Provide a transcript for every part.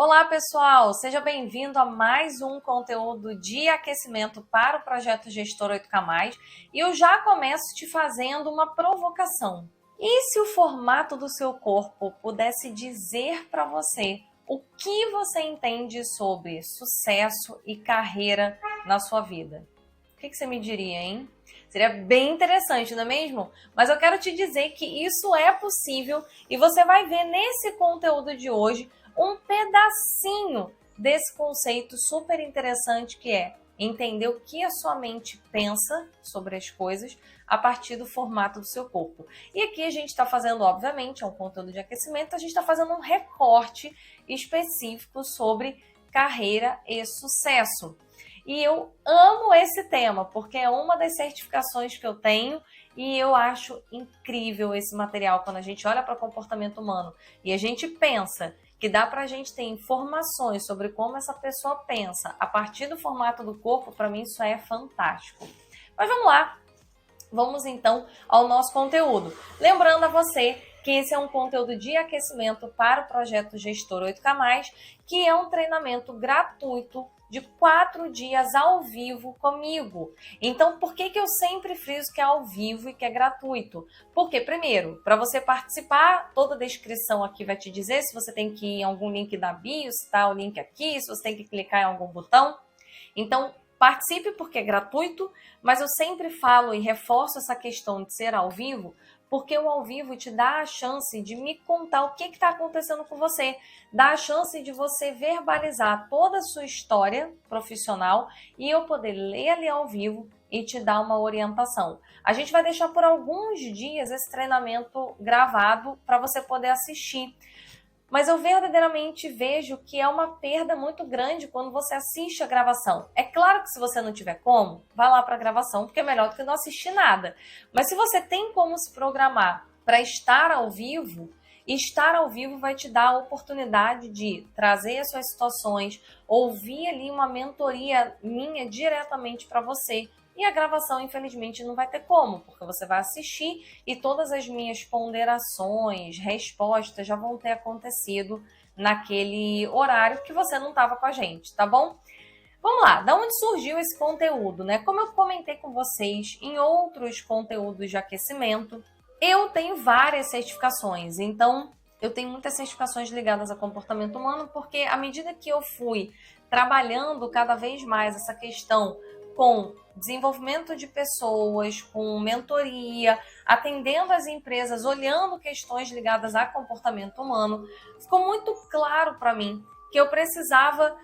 Olá, pessoal! Seja bem-vindo a mais um conteúdo de aquecimento para o projeto Gestor 8K+. E eu já começo te fazendo uma provocação. E se o formato do seu corpo pudesse dizer para você o que você entende sobre sucesso e carreira na sua vida? O que você me diria, hein? Seria bem interessante, não é mesmo? Mas eu quero te dizer que isso é possível e você vai ver nesse conteúdo de hoje um pedacinho desse conceito super interessante que é entender o que a sua mente pensa sobre as coisas a partir do formato do seu corpo. E aqui a gente está fazendo, obviamente, é um conteúdo de aquecimento, a gente está fazendo um recorte específico sobre carreira e sucesso. E eu amo esse tema, porque é uma das certificações que eu tenho e eu acho incrível esse material quando a gente olha para o comportamento humano e a gente pensa que dá para a gente ter informações sobre como essa pessoa pensa a partir do formato do corpo. Para mim isso é fantástico. Mas vamos lá, vamos então ao nosso conteúdo. Lembrando a você que esse é um conteúdo de aquecimento para o projeto Gestor 8K+, que é um treinamento gratuito de 4 dias ao vivo comigo. Então, por que eu sempre friso que é ao vivo e que é gratuito? Porque, primeiro, para você participar, toda a descrição aqui vai te dizer se você tem que ir em algum link da bio, se está o link aqui, se você tem que clicar em algum botão. Então, participe porque é gratuito, mas eu sempre falo e reforço essa questão de ser ao vivo, porque o ao vivo te dá a chance de me contar o que está acontecendo com você, dá a chance de você verbalizar toda a sua história profissional e eu poder ler ali ao vivo e te dar uma orientação. A gente vai deixar por alguns dias esse treinamento gravado para você poder assistir. Mas eu verdadeiramente vejo que é uma perda muito grande quando você assiste a gravação. É claro que se você não tiver como, vá lá para a gravação, porque é melhor do que não assistir nada. Mas se você tem como se programar para estar ao vivo, estar ao vivo vai te dar a oportunidade de trazer as suas situações, ouvir ali uma mentoria minha diretamente para você. E a gravação, infelizmente, não vai ter como, porque você vai assistir e todas as minhas ponderações, respostas já vão ter acontecido naquele horário que você não estava com a gente, tá bom? Vamos lá, da onde surgiu esse conteúdo, né? Como eu comentei com vocês em outros conteúdos de aquecimento, eu tenho várias certificações, então eu tenho muitas certificações ligadas a comportamento humano, porque à medida que eu fui trabalhando cada vez mais essa questão com desenvolvimento de pessoas, com mentoria, atendendo as empresas, olhando questões ligadas a comportamento humano, ficou muito claro para mim que eu precisava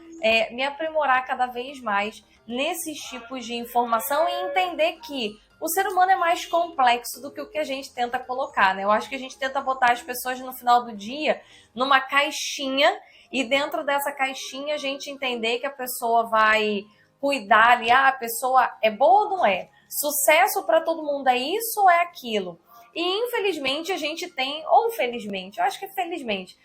me aprimorar cada vez mais nesses tipos de informação e entender que o ser humano é mais complexo do que o que a gente tenta colocar, né? Eu acho que a gente tenta botar as pessoas no final do dia numa caixinha e dentro dessa caixinha a gente entender que a pessoa vai cuidar ali, a pessoa é boa ou não é? Sucesso para todo mundo é isso ou é aquilo? E infelizmente a gente tem, ou felizmente, eu acho que felizmente,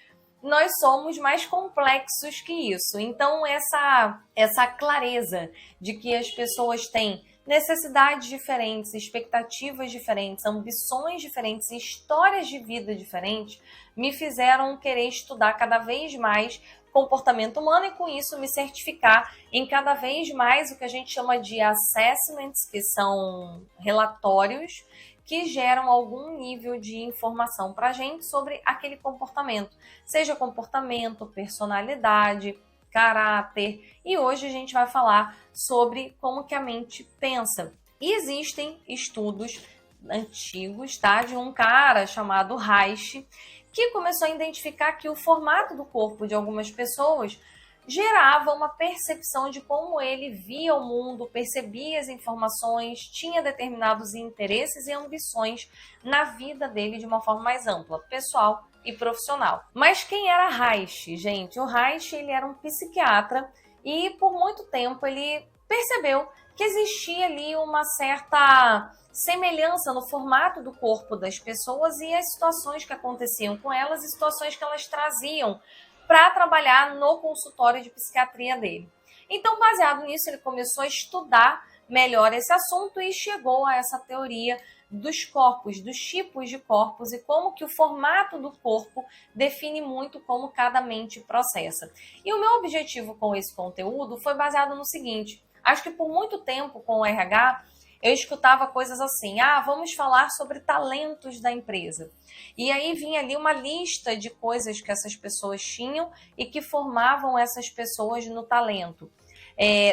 nós somos mais complexos que isso. Então essa clareza de que as pessoas têm necessidades diferentes, expectativas diferentes, ambições diferentes, histórias de vida diferentes, me fizeram querer estudar cada vez mais comportamento humano e com isso me certificar em cada vez mais o que a gente chama de assessments, que são relatórios que geram algum nível de informação para a gente sobre aquele comportamento, seja comportamento, personalidade, caráter. E hoje a gente vai falar sobre como que a mente pensa. E existem estudos antigos, tá, de um cara chamado Reich, que começou a identificar que o formato do corpo de algumas pessoas gerava uma percepção de como ele via o mundo, percebia as informações, tinha determinados interesses e ambições na vida dele de uma forma mais ampla, pessoal e profissional. Mas quem era Reich, gente? O Reich, ele era um psiquiatra e por muito tempo ele percebeu que existia ali uma certa semelhança no formato do corpo das pessoas e as situações que aconteciam com elas e situações que elas traziam para trabalhar no consultório de psiquiatria dele. Então, baseado nisso, ele começou a estudar melhor esse assunto e chegou a essa teoria dos corpos, dos tipos de corpos e como que o formato do corpo define muito como cada mente processa. E o meu objetivo com esse conteúdo foi baseado no seguinte: acho que por muito tempo com o RH eu escutava coisas assim: vamos falar sobre talentos da empresa. E aí vinha ali uma lista de coisas que essas pessoas tinham e que formavam essas pessoas no talento.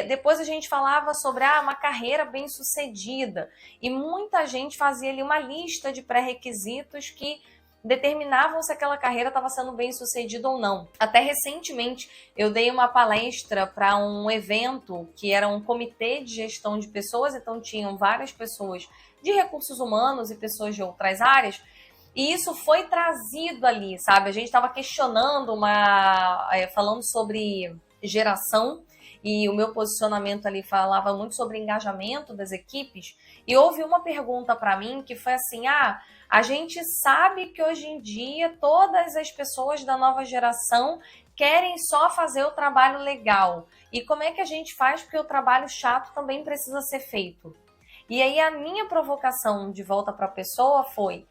Depois a gente falava sobre uma carreira bem-sucedida e muita gente fazia ali uma lista de pré-requisitos que determinavam se aquela carreira estava sendo bem-sucedida ou não. Até recentemente eu dei uma palestra para um evento que era um comitê de gestão de pessoas, então tinham várias pessoas de recursos humanos e pessoas de outras áreas, e isso foi trazido ali, sabe? A gente estava questionando falando sobre geração, e o meu posicionamento ali falava muito sobre engajamento das equipes, e houve uma pergunta para mim que foi assim: a gente sabe que hoje em dia todas as pessoas da nova geração querem só fazer o trabalho legal. E como é que a gente faz? Porque o trabalho chato também precisa ser feito. E aí a minha provocação de volta para a pessoa foi: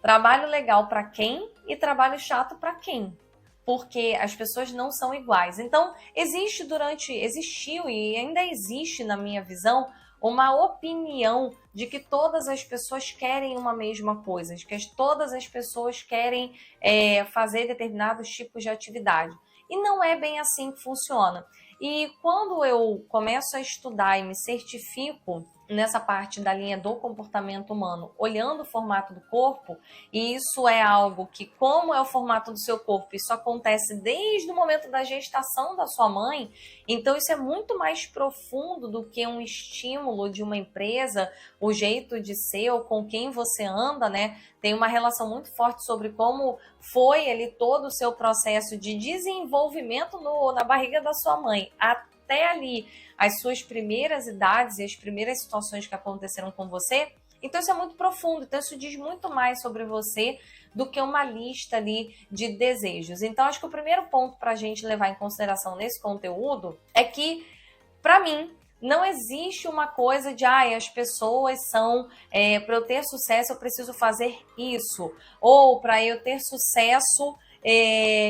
trabalho legal para quem e trabalho chato para quem? Porque as pessoas não são iguais. Então, existiu e ainda existe, na minha visão, uma opinião de que todas as pessoas querem uma mesma coisa, de que todas as pessoas querem fazer determinados tipos de atividade. E não é bem assim que funciona. E quando eu começo a estudar e me certifico nessa parte da linha do comportamento humano, olhando o formato do corpo, e isso é algo que, como é o formato do seu corpo, isso acontece desde o momento da gestação da sua mãe, então isso é muito mais profundo do que um estímulo de uma empresa, o jeito de ser ou com quem você anda, né? Tem uma relação muito forte sobre como foi ali todo o seu processo de desenvolvimento na barriga da sua mãe, até ali as suas primeiras idades e as primeiras situações que aconteceram com você. Então isso é muito profundo, então isso diz muito mais sobre você do que uma lista ali de desejos. Então acho que o primeiro ponto para a gente levar em consideração nesse conteúdo é que, para mim, não existe uma coisa de as pessoas são, para eu ter sucesso eu preciso fazer isso, ou para eu ter sucesso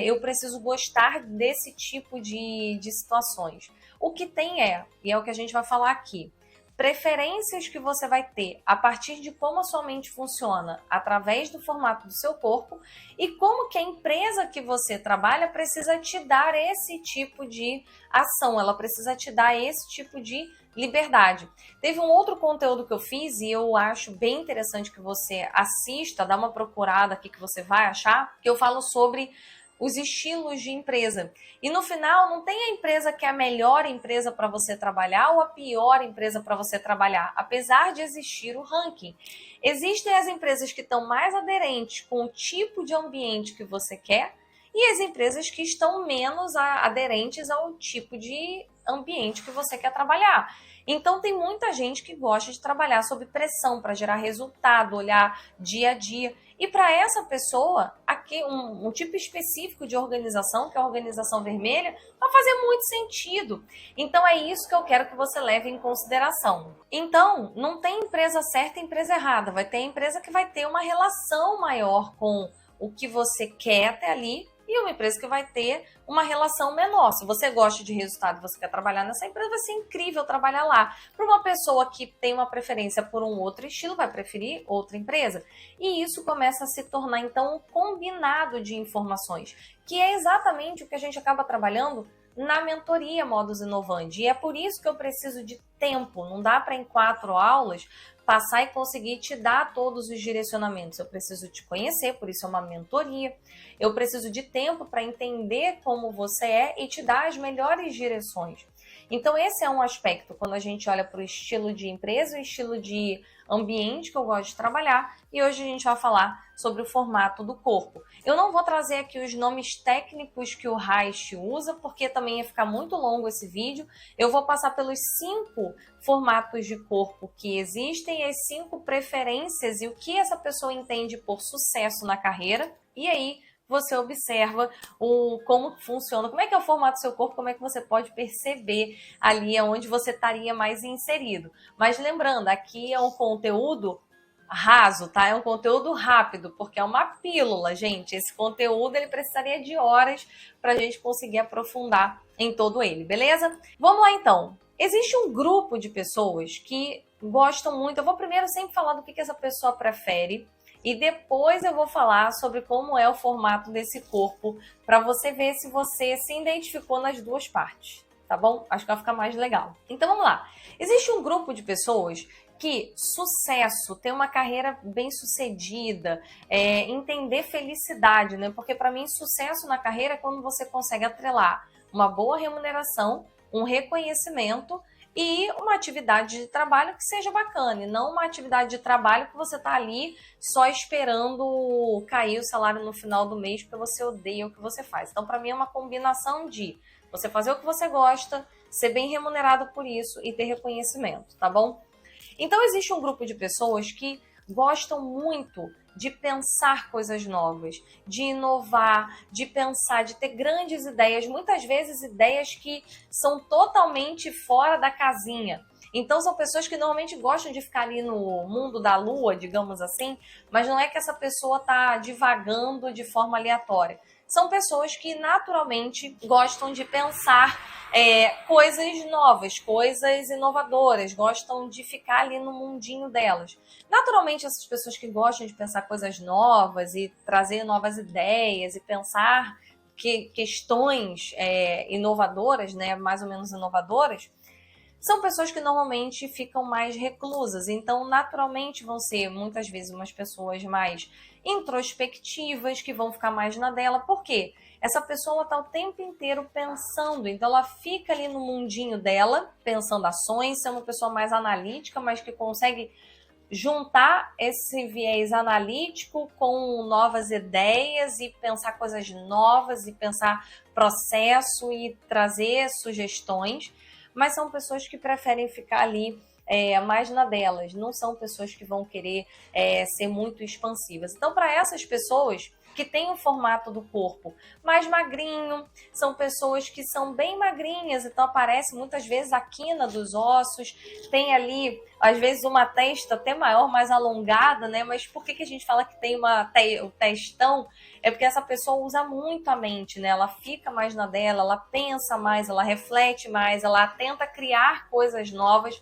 eu preciso gostar desse tipo de situações. O que tem e é o que a gente vai falar aqui, preferências que você vai ter a partir de como a sua mente funciona através do formato do seu corpo e como que a empresa que você trabalha precisa te dar esse tipo de ação, ela precisa te dar esse tipo de liberdade. Teve um outro conteúdo que eu fiz e eu acho bem interessante que você assista, dá uma procurada aqui que você vai achar, que eu falo sobre os estilos de empresa. E no final, não tem a empresa que é a melhor empresa para você trabalhar ou a pior empresa para você trabalhar, apesar de existir o ranking. Existem as empresas que estão mais aderentes com o tipo de ambiente que você quer e as empresas que estão menos aderentes ao tipo de ambiente que você quer trabalhar. Então, tem muita gente que gosta de trabalhar sob pressão para gerar resultado, olhar dia a dia. E para essa pessoa, aqui um tipo específico de organização, que é a organização vermelha, vai fazer muito sentido. Então, é isso que eu quero que você leve em consideração. Então, não tem empresa certa e empresa errada. Vai ter empresa que vai ter uma relação maior com o que você quer até ali, e uma empresa que vai ter uma relação menor. Se você gosta de resultado e você quer trabalhar nessa empresa, vai ser incrível trabalhar lá. Para uma pessoa que tem uma preferência por um outro estilo, vai preferir outra empresa. E isso começa a se tornar, então, um combinado de informações, que é exatamente o que a gente acaba trabalhando na mentoria Modus Inovandi. E é por isso que eu preciso de tempo. Não dá para, em 4 aulas, passar e conseguir te dar todos os direcionamentos. Eu preciso te conhecer, por isso é uma mentoria. Eu preciso de tempo para entender como você é e te dar as melhores direções. Então, esse é um aspecto quando a gente olha para o estilo de empresa, o estilo de ambiente que eu gosto de trabalhar, e hoje a gente vai falar sobre o formato do corpo. Eu não vou trazer aqui os nomes técnicos que o Reich usa, porque também ia ficar muito longo esse vídeo. Eu vou passar pelos 5 formatos de corpo que existem, as 5 preferências e o que essa pessoa entende por sucesso na carreira, e aí você observa como funciona, como é que é o formato do seu corpo, como é que você pode perceber ali onde você estaria mais inserido. Mas lembrando, aqui é um conteúdo raso, tá? É um conteúdo rápido, porque é uma pílula, gente. Esse conteúdo ele precisaria de horas para a gente conseguir aprofundar em todo ele, beleza? Vamos lá então. Existe um grupo de pessoas que gostam muito. Eu vou primeiro sempre falar do que essa pessoa prefere e depois eu vou falar sobre como é o formato desse corpo para você ver se você se identificou nas duas partes, tá bom? Acho que vai ficar mais legal. Então vamos lá. Existe um grupo de pessoas que sucesso, ter uma carreira bem sucedida, entender felicidade, né? Porque para mim sucesso na carreira é quando você consegue atrelar uma boa remuneração, um reconhecimento e uma atividade de trabalho que seja bacana, e não uma atividade de trabalho que você está ali só esperando cair o salário no final do mês porque você odeia o que você faz. Então, para mim, é uma combinação de você fazer o que você gosta, ser bem remunerado por isso e ter reconhecimento, tá bom? Então, existe um grupo de pessoas que gostam muito de pensar coisas novas, de inovar, de pensar, de ter grandes ideias, muitas vezes ideias que são totalmente fora da casinha. Então, são pessoas que normalmente gostam de ficar ali no mundo da lua, digamos assim, mas não é que essa pessoa está divagando de forma aleatória. São pessoas que naturalmente gostam de pensar coisas novas, coisas inovadoras, gostam de ficar ali no mundinho delas. Naturalmente, essas pessoas que gostam de pensar coisas novas e trazer novas ideias e pensar questões inovadoras, né, mais ou menos inovadoras, são pessoas que normalmente ficam mais reclusas. Então, naturalmente, vão ser muitas vezes umas pessoas mais introspectivas, que vão ficar mais na dela. Por quê? Essa pessoa está o tempo inteiro pensando, então ela fica ali no mundinho dela, pensando ações, é uma pessoa mais analítica, mas que consegue juntar esse viés analítico com novas ideias e pensar coisas novas e pensar processo e trazer sugestões, mas são pessoas que preferem ficar ali mais na delas, não são pessoas que vão querer ser muito expansivas. Então, para essas pessoas que têm o formato do corpo mais magrinho, são pessoas que são bem magrinhas, então aparece muitas vezes a quina dos ossos, tem ali, às vezes, uma testa até maior, mais alongada, né? Mas por que a gente fala que tem o testão? É porque essa pessoa usa muito a mente, né? Ela fica mais na dela, ela pensa mais, ela reflete mais, ela tenta criar coisas novas.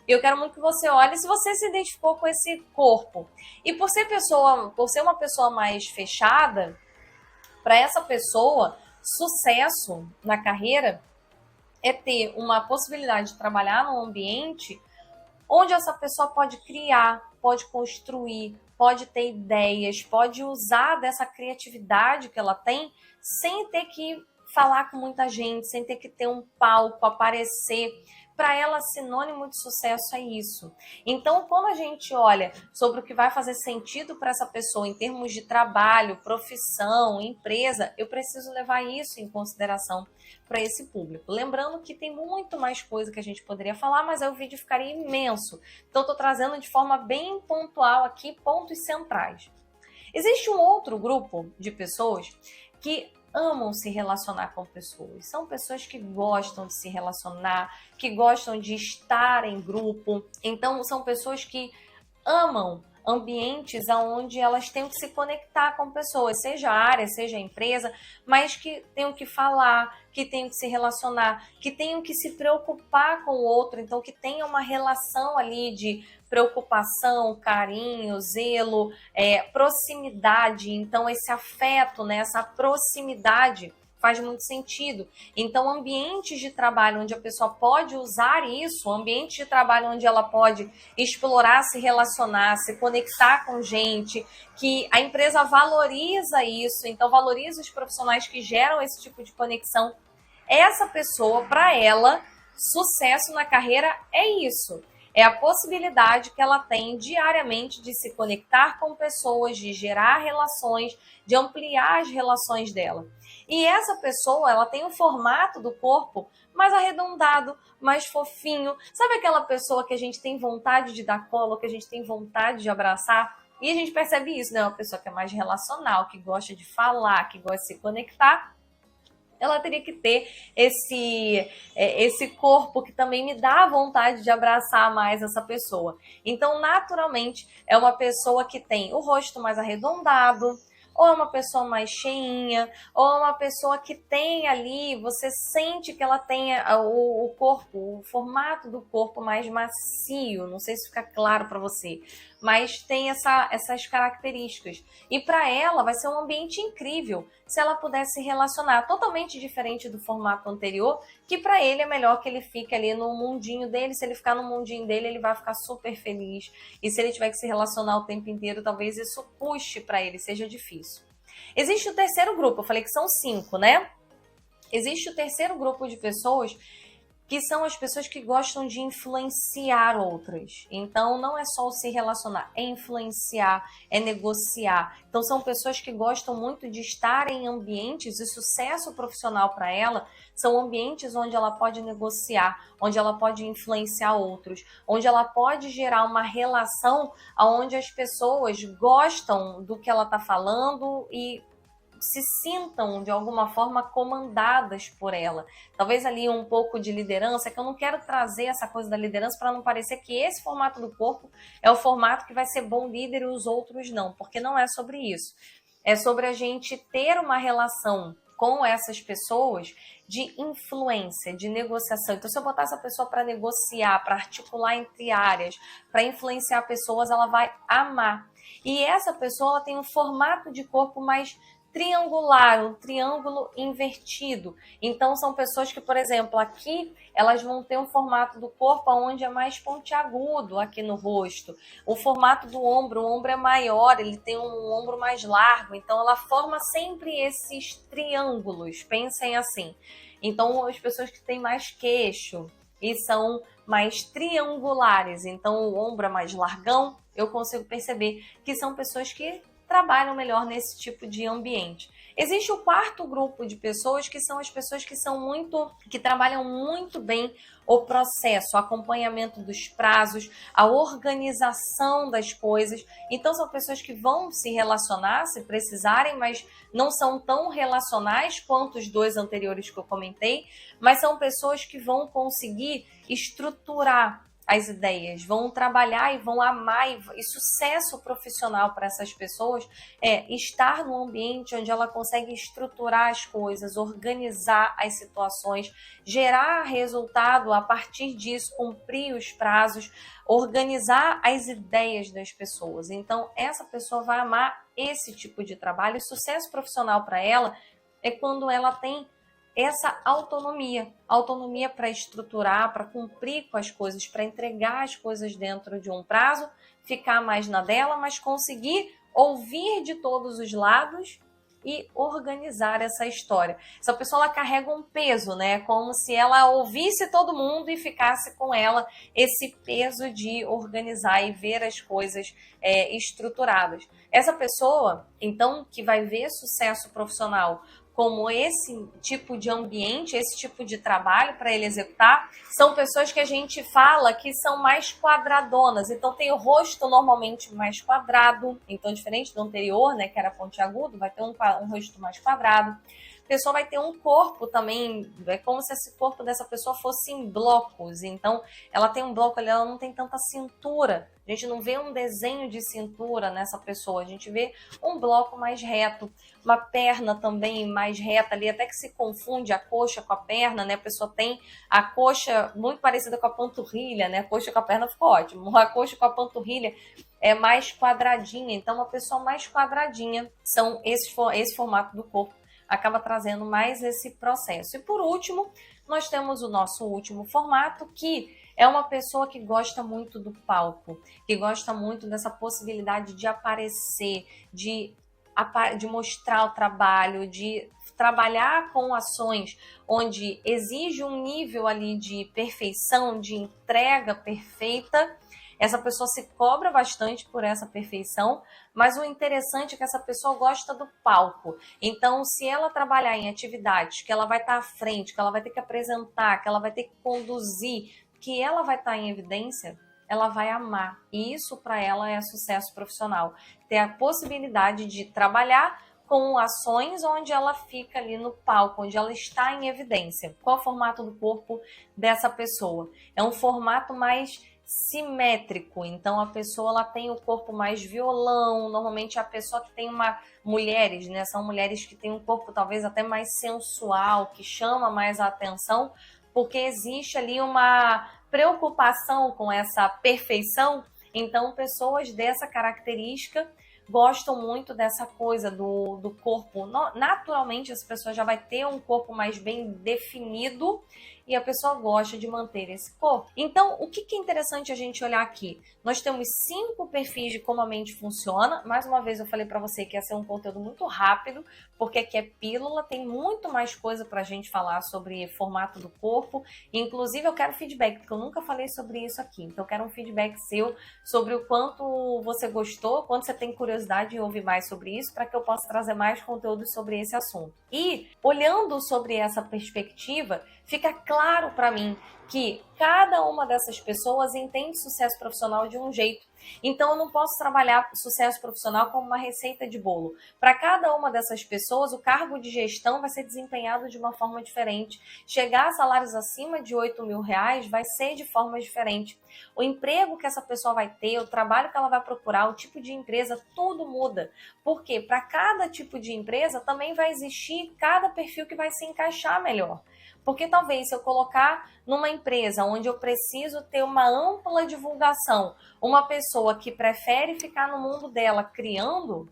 Eu quero muito que você olhe se você se identificou com esse corpo. E por ser uma pessoa mais fechada, para essa pessoa, sucesso na carreira é ter uma possibilidade de trabalhar num ambiente onde essa pessoa pode criar, pode construir, pode ter ideias, pode usar dessa criatividade que ela tem sem ter que falar com muita gente, sem ter que ter um palco, aparecer. Para ela, sinônimo de sucesso é isso. Então, quando a gente olha sobre o que vai fazer sentido para essa pessoa em termos de trabalho, profissão, empresa, eu preciso levar isso em consideração para esse público. Lembrando que tem muito mais coisa que a gente poderia falar, mas aí o vídeo ficaria imenso. Então, estou trazendo de forma bem pontual aqui pontos centrais. Existe um outro grupo de pessoas que amam se relacionar com pessoas. São pessoas que gostam de se relacionar, que gostam de estar em grupo. Então, são pessoas que amam ambientes onde elas tenham que se conectar com pessoas, seja a área, seja a empresa, mas que tenham que falar, que tenham que se relacionar, que tenham que se preocupar com o outro, então que tenha uma relação ali de preocupação, carinho, zelo, proximidade. Então esse afeto, né, essa proximidade faz muito sentido. Então, ambientes de trabalho onde a pessoa pode usar isso, ambientes de trabalho onde ela pode explorar, se relacionar, se conectar com gente, que a empresa valoriza isso, então valoriza os profissionais que geram esse tipo de conexão. Essa pessoa, para ela, sucesso na carreira é isso. É a possibilidade que ela tem diariamente de se conectar com pessoas, de gerar relações, de ampliar as relações dela. E essa pessoa, ela tem o formato do corpo mais arredondado, mais fofinho. Sabe aquela pessoa que a gente tem vontade de dar colo, que a gente tem vontade de abraçar? E a gente percebe isso, né? Uma pessoa que é mais relacional, que gosta de falar, que gosta de se conectar. ela teria que ter esse corpo que também me dá vontade de abraçar mais essa pessoa. Então, naturalmente, é uma pessoa que tem o rosto mais arredondado, ou é uma pessoa mais cheinha, ou é uma pessoa que tem ali, você sente que ela tem o corpo, o formato do corpo mais macio, não sei se fica claro para você, mas tem essas características. E para ela vai ser um ambiente incrível se ela puder se relacionar, totalmente diferente do formato anterior, que para ele é melhor que ele fique ali no mundinho dele. Se ele ficar no mundinho dele, ele vai ficar super feliz. E se ele tiver que se relacionar o tempo inteiro, talvez isso puxe para ele, seja difícil. Existe o terceiro grupo, eu falei que são 5, né? Existe o terceiro grupo de pessoas que são as pessoas que gostam de influenciar outras. Então, não é só o se relacionar, é influenciar, é negociar. Então, são pessoas que gostam muito de estar em ambientes, e sucesso profissional para ela são ambientes onde ela pode negociar, onde ela pode influenciar outros, onde ela pode gerar uma relação onde as pessoas gostam do que ela está falando e se sintam de alguma forma comandadas por ela. Talvez ali um pouco de liderança, que eu não quero trazer essa coisa da liderança para não parecer que esse formato do corpo é o formato que vai ser bom líder e os outros não, porque não é sobre isso. É sobre a gente ter uma relação com essas pessoas de influência, de negociação. Então, se eu botar essa pessoa para negociar, para articular entre áreas, para influenciar pessoas, ela vai amar. E essa pessoa ela tem um formato de corpo mais triangular, um triângulo invertido. Então, são pessoas que, por exemplo, aqui elas vão ter um formato do corpo onde é mais pontiagudo aqui no rosto. O formato do ombro, o ombro é maior, ele tem um ombro mais largo. Então, ela forma sempre esses triângulos. Pensem assim. Então, as pessoas que têm mais queixo e são mais triangulares, então o ombro é mais largão, eu consigo perceber que são pessoas que trabalham melhor nesse tipo de ambiente. Existe o quarto grupo de pessoas que são as pessoas que trabalham muito bem o processo, o acompanhamento dos prazos, a organização das coisas. Então são pessoas que vão se relacionar se precisarem, mas não são tão relacionais quanto os dois anteriores que eu comentei, mas são pessoas que vão conseguir estruturar as ideias, vão trabalhar e vão amar, e sucesso profissional para essas pessoas é estar num ambiente onde ela consegue estruturar as coisas, organizar as situações, gerar resultado a partir disso, cumprir os prazos, organizar as ideias das pessoas. Então, essa pessoa vai amar esse tipo de trabalho, e sucesso profissional para ela é quando ela tem essa autonomia para estruturar, para cumprir com as coisas, para entregar as coisas dentro de um prazo, ficar mais na dela, mas conseguir ouvir de todos os lados e organizar essa história. Essa pessoa ela carrega um peso, né? Como se ela ouvisse todo mundo e ficasse com ela esse peso de organizar e ver as coisas estruturadas. Essa pessoa, então, que vai ver sucesso profissional como esse tipo de ambiente, esse tipo de trabalho para ele executar, são pessoas que a gente fala que são mais quadradonas. Então, tem o rosto normalmente mais quadrado. Então, diferente do anterior, né, que era pontiagudo, vai ter um rosto mais quadrado. A pessoa vai ter um corpo também, é como se esse corpo dessa pessoa fosse em blocos. Então, ela tem um bloco ali, ela não tem tanta cintura. A gente não vê um desenho de cintura nessa pessoa, a gente vê um bloco mais reto, uma perna também mais reta ali, até que se confunde a coxa com a perna, né? A pessoa tem a coxa muito parecida com a panturrilha, né? A coxa com a perna ficou ótimo. A coxa com a panturrilha é mais quadradinha, então uma pessoa mais quadradinha são esse formato do corpo acaba trazendo mais esse processo. E por último, nós temos o nosso último formato, que é uma pessoa que gosta muito do palco, que gosta muito dessa possibilidade de aparecer, de mostrar o trabalho, de trabalhar com ações onde exige um nível ali de perfeição, de entrega perfeita. Essa pessoa se cobra bastante por essa perfeição, mas o interessante é que essa pessoa gosta do palco. Então, se ela trabalhar em atividades que ela vai estar à frente, que ela vai ter que apresentar, que ela vai ter que conduzir, que ela vai estar em evidência, ela vai amar. E isso para ela é sucesso profissional. Ter a possibilidade de trabalhar com ações onde ela fica ali no palco, onde ela está em evidência. Qual é o formato do corpo dessa pessoa? É um formato mais simétrico, então a pessoa ela tem o corpo mais violão, normalmente a pessoa que tem mulheres, né, são mulheres que têm um corpo talvez até mais sensual, que chama mais a atenção, porque existe ali uma preocupação com essa perfeição, então pessoas dessa característica gostam muito dessa coisa do corpo. Naturalmente, as pessoas já vai ter um corpo mais bem definido e a pessoa gosta de manter esse corpo. Então, o que é interessante a gente olhar aqui? Nós temos 5 perfis de como a mente funciona. Mais uma vez, eu falei para você que ia ser um conteúdo muito rápido, porque aqui é pílula, tem muito mais coisa para a gente falar sobre formato do corpo. Inclusive, eu quero feedback, porque eu nunca falei sobre isso aqui. Então, eu quero um feedback seu sobre o quanto você gostou, quanto você tem curiosidade em ouvir mais sobre isso, para que eu possa trazer mais conteúdo sobre esse assunto. E, olhando sobre essa perspectiva, fica claro para mim que cada uma dessas pessoas entende sucesso profissional de um jeito. Então, eu não posso trabalhar sucesso profissional como uma receita de bolo. Para cada uma dessas pessoas, o cargo de gestão vai ser desempenhado de uma forma diferente. Chegar a salários acima de R$8.000 vai ser de forma diferente. O emprego que essa pessoa vai ter, o trabalho que ela vai procurar, o tipo de empresa, tudo muda. Porque para cada tipo de empresa também vai existir cada perfil que vai se encaixar melhor. Porque talvez se eu colocar numa empresa onde eu preciso ter uma ampla divulgação, uma pessoa que prefere ficar no mundo dela criando,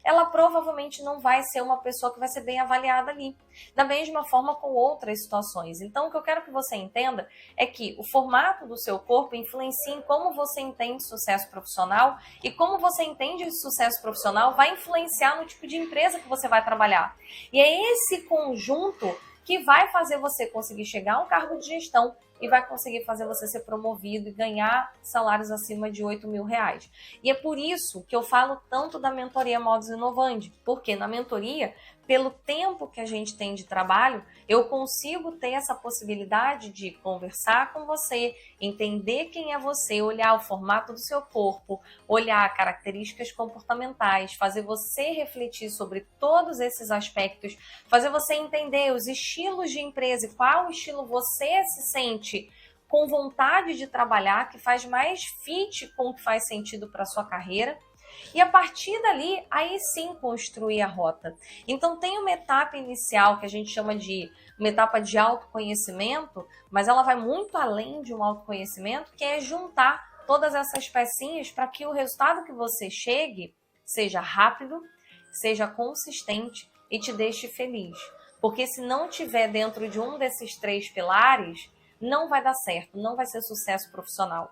ela provavelmente não vai ser uma pessoa que vai ser bem avaliada ali. Da mesma forma com outras situações. Então, o que eu quero que você entenda é que o formato do seu corpo influencia em como você entende sucesso profissional e como você entende sucesso profissional vai influenciar no tipo de empresa que você vai trabalhar. E é esse conjunto que vai fazer você conseguir chegar a um cargo de gestão e vai conseguir fazer você ser promovido e ganhar salários acima de R$8.000. E é por isso que eu falo tanto da mentoria Modus Inovandi, porque na mentoria, pelo tempo que a gente tem de trabalho, eu consigo ter essa possibilidade de conversar com você, entender quem é você, olhar o formato do seu corpo, olhar características comportamentais, fazer você refletir sobre todos esses aspectos, fazer você entender os estilos de empresa e qual estilo você se sente com vontade de trabalhar, que faz mais fit com o que faz sentido para a sua carreira. E a partir dali, aí sim construir a rota. Então tem uma etapa inicial que a gente chama de uma etapa de autoconhecimento, mas ela vai muito além de um autoconhecimento, que é juntar todas essas pecinhas para que o resultado que você chegue seja rápido, seja consistente e te deixe feliz. Porque se não tiver dentro de um desses 3 pilares, não vai dar certo, não vai ser sucesso profissional.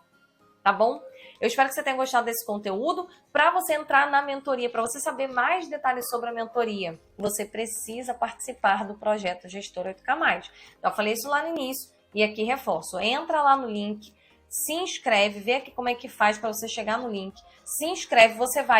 Tá bom? Eu espero que você tenha gostado desse conteúdo. Para você entrar na mentoria, para você saber mais detalhes sobre a mentoria, você precisa participar do projeto Gestor 8K+. Eu falei isso lá no início e aqui reforço. Entra lá no link, se inscreve, vê aqui como é que faz para você chegar no link. Se inscreve,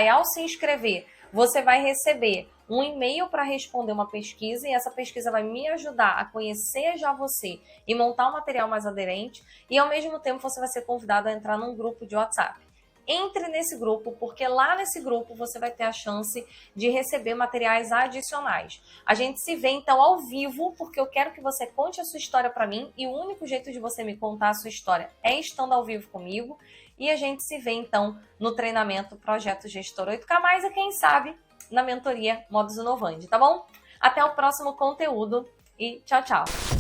ao se inscrever, você vai receber um e-mail para responder uma pesquisa e essa pesquisa vai me ajudar a conhecer já você e montar um material mais aderente e ao mesmo tempo você vai ser convidado a entrar num grupo de WhatsApp. Entre nesse grupo, porque lá nesse grupo você vai ter a chance de receber materiais adicionais. A gente se vê então ao vivo, porque eu quero que você conte a sua história para mim e o único jeito de você me contar a sua história é estando ao vivo comigo e a gente se vê então no treinamento Projeto Gestor 8K+, e quem sabe na mentoria Modus Inovandi, tá bom? Até o próximo conteúdo e tchau, tchau!